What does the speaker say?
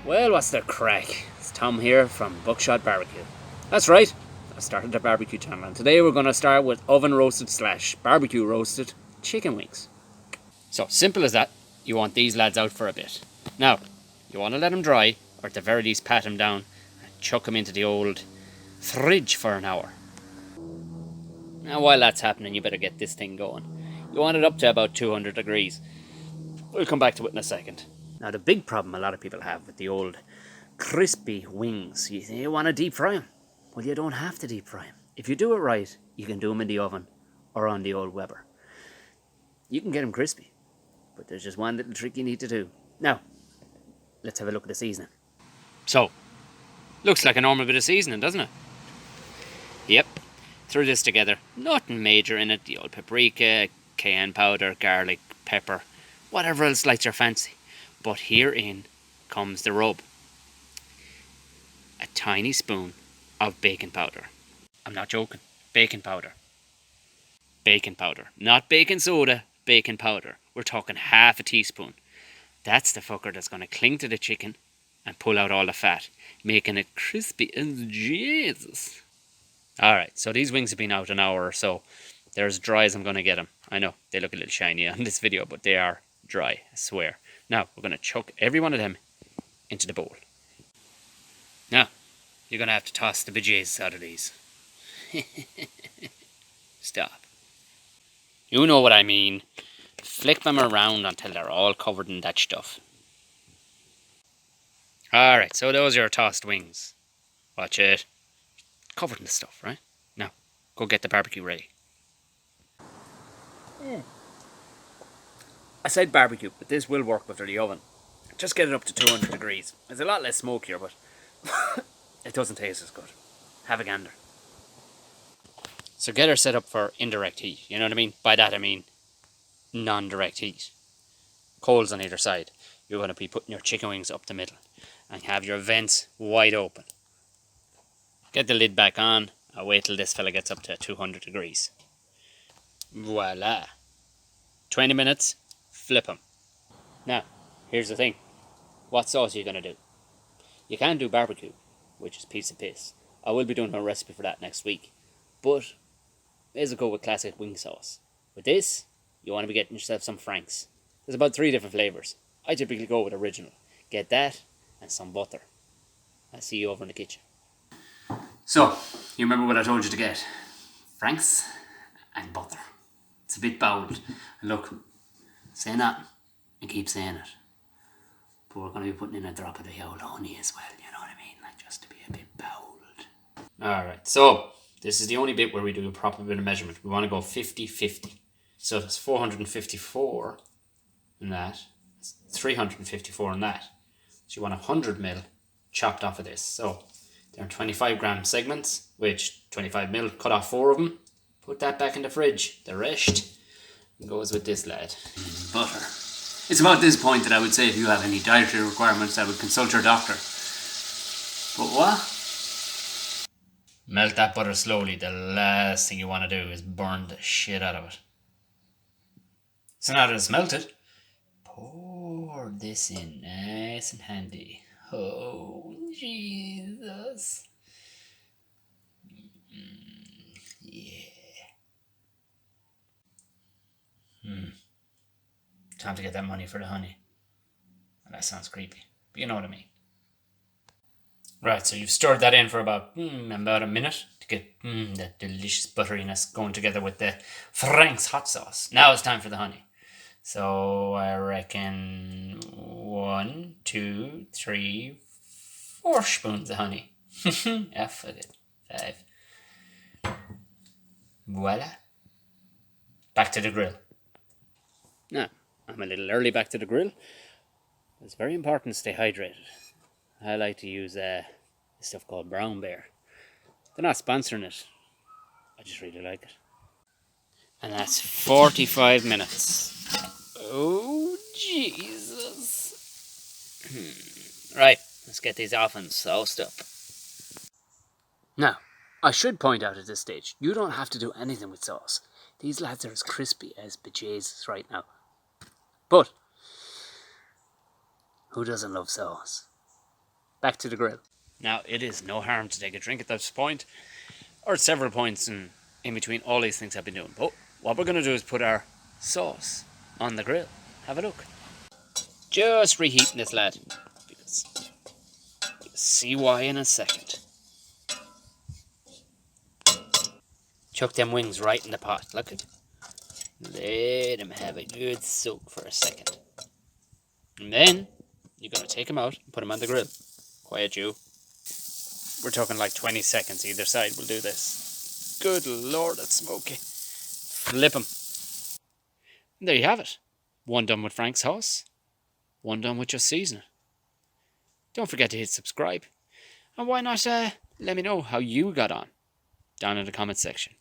Well, what's the crack? It's Tom here from Buckshot Barbecue. That's right, I started a barbecue channel, and today we're going to start with oven roasted / barbecue roasted chicken wings. So simple as that. You want these lads out for a bit. Now, you want to let them dry, or at the very least pat them down and chuck them into the old fridge for an hour. Now while that's happening, you better get this thing going. You want it up to about 200 degrees. We'll come back to it in a second. Now the big problem a lot of people have with the old crispy wings, you want to deep fry them. Well, you don't have to deep fry them. If you do it right, you can do them in the oven or on the old Weber. You can get them crispy, but there's just one little trick you need to do. Now, let's have a look at the seasoning. So, looks like a normal bit of seasoning, doesn't it? Yep, threw this together. Nothing major in it. The old paprika, cayenne powder, garlic, pepper, whatever else lights your fancy. But herein comes the rub. A tiny spoon of baking powder. I'm not joking. Baking powder. Baking powder. Not baking soda, baking powder. We're talking half a teaspoon. That's the fucker that's going to cling to the chicken and pull out all the fat, making it crispy as Jesus. Alright, so these wings have been out an hour or so. They're as dry as I'm going to get them. I know, they look a little shiny on this video, but they are dry, I swear. Now, we're going to chuck every one of them into the bowl. Now, you're going to have to toss the bejesus out of these. Stop. You know what I mean. Flick them around until they're all covered in that stuff. Alright, so those are your tossed wings. Watch it. Covered in the stuff, right? Now, go get the barbecue ready. I said barbecue, but this will work without the oven. Just get it up to 200 degrees. It's a lot less smokier, but it doesn't taste as good. Have a gander. So get her set up for indirect heat. You know what I mean? By that I mean non-direct heat. Coals on either side. You're going to be putting your chicken wings up the middle and have your vents wide open. Get the lid back on. I'll wait till this fella gets up to 200 degrees. Voila. 20 minutes. Flip them. Now, here's the thing. What sauce are you going to do? You can do barbecue, which is piece of piss. I will be doing a recipe for that next week. But, there's a go with classic wing sauce. With this, you want to be getting yourself some Franks. There's about 3 different flavours. I typically go with original. Get that and some butter. I'll see you over in the kitchen. So, you remember what I told you to get? Franks and butter. It's a bit bold. And look, say that and keep saying it. But we're going to be putting in a drop of the old honey as well, you know what I mean? Like, just to be a bit bold. Alright, so this is the only bit where we do a proper bit of measurement. We want to go 50-50. So it's 454 in that. It's 354 in that. So you want 100ml chopped off of this. So they're 25 gram segments, which 25ml, cut off 4 of them. Put that back in the fridge. The rest goes with this lad. Butter. It's about this point that I would say if you have any dietary requirements, I would consult your doctor. But what? Melt that butter slowly. The last thing you want to do is burn the shit out of it. So now that it's melted, pour this in nice and handy. Oh, Jesus. Yeah. Time to get that money for the honey. And that sounds creepy, but you know what I mean. Right, so you've stirred that in for about a minute to get that delicious butteriness going together with the Frank's hot sauce. Now it's time for the honey. So I reckon 1, 2, 3, 4 spoons of honey. Ah, fuck it. 5. Voila. Back to the grill. Now, I'm a little early back to the grill. It's very important to stay hydrated. I like to use this stuff called Brown Bear. They're not sponsoring it. I just really like it. And that's 45 minutes. Oh, Jesus. Right, let's get these off and sauced up. Now, I should point out at this stage, you don't have to do anything with sauce. These lads are as crispy as bejesus right now. But, who doesn't love sauce? back to the grill. Now, it is no harm to take a drink at this point, or at several points in between all these things I've been doing. But what we're going to do is put our sauce on the grill. Have a look. Just reheating this, lad. Because you'll see why in a second. Chuck them wings right in the pot. Look at. Let them have a good soak for a second. And then you're going to take them out and put them on the grill. Quiet, you. We're talking like 20 seconds either side. We'll do this. Good Lord, that's smoky. Flip them. And there you have it. One done with Frank's sauce. One done with just seasoning. Don't forget to hit subscribe. And why not let me know how you got on down in the comment section.